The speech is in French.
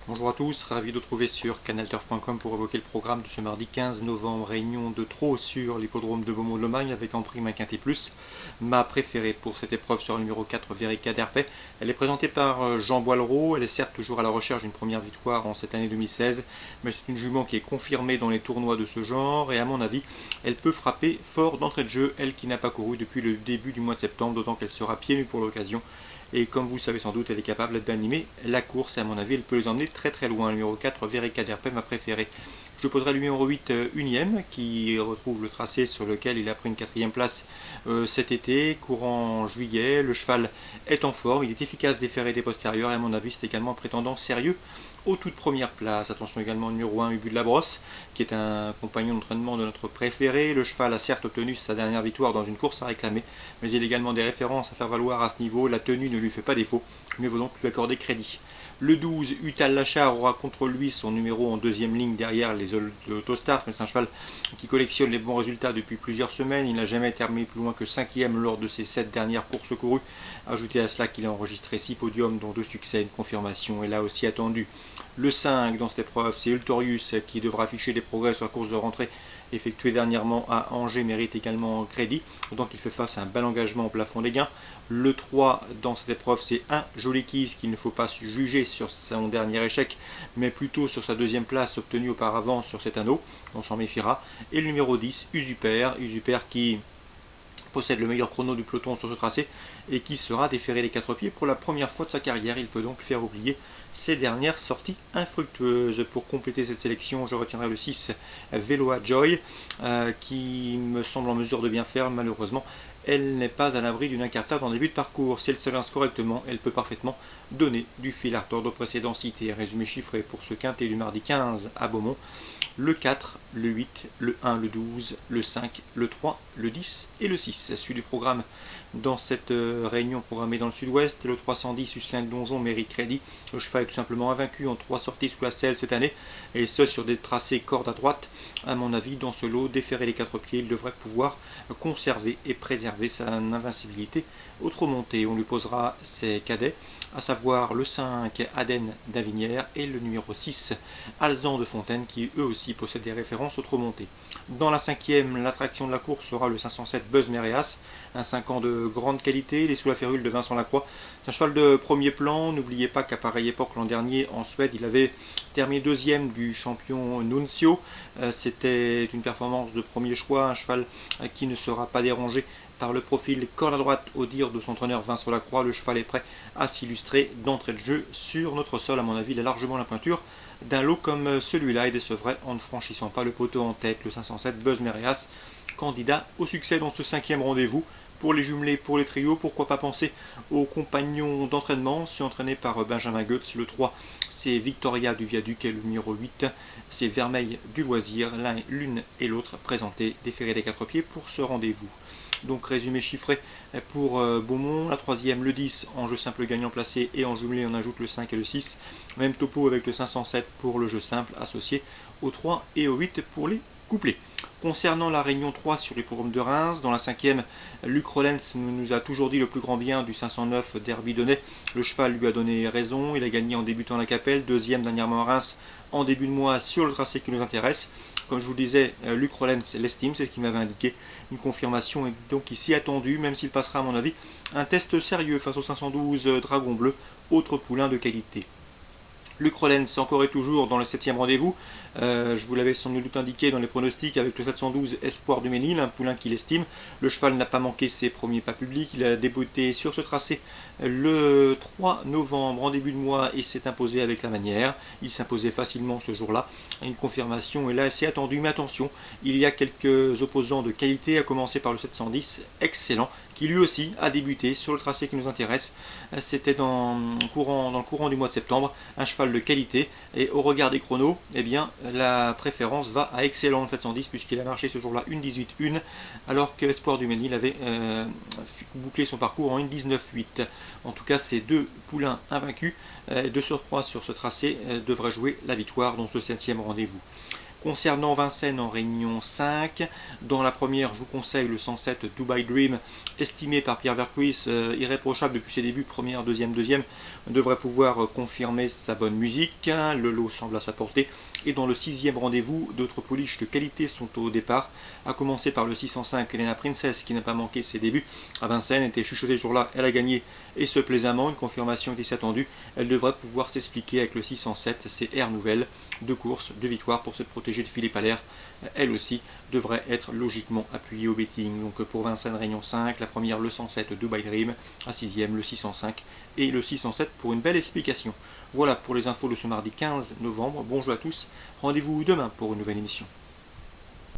Bonjour à tous, ravi de vous retrouver sur canalturf.com pour évoquer le programme de ce mardi 15 novembre, réunion de trot sur l'hippodrome de Beaumont-de-Lomagne avec en prime un quintet plus. Ma préférée pour cette épreuve sur le numéro 4, Verica d'Herpet. Elle est présentée par Jean Boileau, elle est certes toujours à la recherche d'une première victoire en cette année 2016, mais c'est une jument qui est confirmée dans les tournois de ce genre et à mon avis, elle peut frapper fort d'entrée de jeu, elle qui n'a pas couru depuis le début du mois de septembre, d'autant qu'elle sera pieds nus pour l'occasion. Et comme vous le savez sans doute, elle est capable d'animer la course et à mon avis, elle peut les emmener très très loin. Le numéro 4, Verica d'Herpet, ma préférée. Je poserai le numéro 8, Unième, qui retrouve le tracé sur lequel il a pris une quatrième place cet été, courant juillet. Le cheval est en forme, il est efficace des ferrets des postérieurs et à mon avis, c'est également un prétendant sérieux aux toutes premières places. Attention également au numéro 1, Ubu de la Brosse, qui est un compagnon d'entraînement de notre préféré. Le cheval a certes obtenu sa dernière victoire dans une course à réclamer, mais il a également des références à faire valoir à ce niveau. La tenue ne lui fait pas défaut, mais vaut donc lui accorder crédit. Le 12, Utal Lachar aura contre lui son numéro en deuxième ligne derrière les Autostars, mais c'est un cheval qui collectionne les bons résultats depuis plusieurs semaines. Il n'a jamais terminé plus loin que 5e lors de ses 7 dernières courses courues. Ajoutez à cela qu'il a enregistré 6 podiums, dont 2 succès, une confirmation est là aussi attendue. Le 5 dans cette épreuve, c'est Ultorius qui devra afficher des progrès sur la course de rentrée effectuée dernièrement à Angers, mérite également crédit, donc il fait face à un bel engagement au plafond des gains. Le 3 dans cette épreuve, c'est un Joli Kiss qu'il ne faut pas juger sur son dernier échec, mais plutôt sur sa deuxième place obtenue auparavant sur cet anneau, on s'en méfiera. Et le numéro 10, Usuper qui possède le meilleur chrono du peloton sur ce tracé et qui sera déféré les 4 pieds pour la première fois de sa carrière. Il peut donc faire oublier ses dernières sorties infructueuses. Pour compléter cette sélection, je retiendrai le 6 Veloa Joy qui me semble en mesure de bien faire. Malheureusement, elle n'est pas à l'abri d'une incartade en début de parcours. Si elle se lance correctement, elle peut parfaitement donner du fil à retordre aux précédents cités. Résumé chiffré pour ce quintet du mardi 15 à Beaumont. Le 4, le 8, le 1, le 12, le 5, le 3, le 10 et le 6. Suite du programme dans cette réunion programmée dans le sud-ouest. Le 310, Lucien de Donjon mérite crédit. Le cheval est tout simplement invaincu en 3 sorties sous la selle cette année, et ce sur des tracés corde à droite. À mon avis, dans ce lot, déférer les 4 pieds, il devrait pouvoir conserver et préserver sa invincibilité. Autre montée, on lui posera ses cadets, à savoir le 5 Aden d'Avinière et le numéro 6 Alzan de Fontaine, qui eux aussi possèdent des références autres montées. Dans la 5e, l'attraction de la course sera le 507 Buzz Mereas, un 5 ans de grande qualité, il est sous la férule de Vincent Lacroix. C'est un cheval de premier plan. N'oubliez pas qu'à pareille époque l'an dernier en Suède, il avait terminé deuxième du champion Nuncio. C'était une performance de premier choix, un cheval qui ne sera pas dérangé par le profil corde à droite au dire de son entraîneur Vincent Lacroix. Le cheval est prêt à s'illustrer d'entrée de jeu sur notre sol. À mon avis, il a largement la pointure d'un lot comme celui-là et décevrait en ne franchissant pas le poteau en tête. Le 507 Buzz Mereas, candidat au succès dans ce 5e rendez-vous. Pour les jumelés, pour les trios, pourquoi pas penser aux compagnons d'entraînement, ceux entraînés par Benjamin Goetz. Le 3, c'est Victoria du Viaduc et le numéro 8, c'est Vermeil du Loisir, l'une et l'autre présentés, déférés des 4 pieds pour ce rendez-vous. Donc résumé chiffré pour Beaumont, la 3e, le 10 en jeu simple gagnant placé et en jumelé on ajoute le 5 et le 6. Même topo avec le 507 pour le jeu simple associé au 3 et au 8 pour les couplés. Concernant la réunion 3 sur les programmes de Reims, dans la 5e, Luc Rollens nous a toujours dit le plus grand bien du 509 Derby Donnay. Le cheval lui a donné raison, il a gagné en débutant à la Capelle, 2e dernièrement à Reims en début de mois sur le tracé qui nous intéresse. Comme je vous le disais, Luc Rollens l'estime, c'est ce qu'il m'avait indiqué. Une confirmation est donc ici attendue, même s'il passera à mon avis un test sérieux face au 512 Dragon Bleu, autre poulain de qualité. Luc Rollens encore et toujours dans le 7e rendez-vous. Je vous l'avais sans doute indiqué dans les pronostics avec le 712 Espoir du Ménil, un poulain qu'il estime. Le cheval n'a pas manqué ses premiers pas publics. Il a débuté sur ce tracé le 3 novembre en début de mois et s'est imposé avec la manière. Il s'imposait facilement ce jour-là. Une confirmation est là assez attendue, mais attention, il y a quelques opposants de qualité, à commencer par le 710, excellent, qui lui aussi a débuté sur le tracé qui nous intéresse. C'était dans le courant du mois de septembre, un cheval de qualité, et au regard des chronos, eh bien, la préférence va à excellent le 710 puisqu'il a marché ce jour-là 1,18,1 alors que Espoir du Ménil avait bouclé son parcours en 1,19,8. En tout cas, ces deux poulains invaincus de surcroît sur ce tracé devraient jouer la victoire dans ce 7e rendez-vous. Concernant Vincennes en Réunion 5, dans la première, je vous conseille le 107 Dubai Dream, estimé par Pierre Vercruis, irréprochable depuis ses débuts, première, deuxième, devrait pouvoir confirmer sa bonne musique. Le lot semble à sa portée. Et dans le 6e rendez-vous, d'autres pouliches de qualité sont au départ, à commencer par le 605 Elena Princess, qui n'a pas manqué ses débuts à Vincennes, était chuchotée ce jour-là, elle a gagné, et ce plaisamment, une confirmation était attendue. Elle devrait pouvoir s'expliquer avec le 607, c'est Air Nouvelle, 2 courses, 2 victoires pour se protéger de Philippe Allaire, elle aussi devrait être logiquement appuyée au betting. Donc pour Vincennes Réunion 5, la première le 107 Dubai Dream, à 6e le 605 et le 607 pour une belle explication. Voilà pour les infos de ce mardi 15 novembre, bonjour à tous, rendez-vous demain pour une nouvelle émission.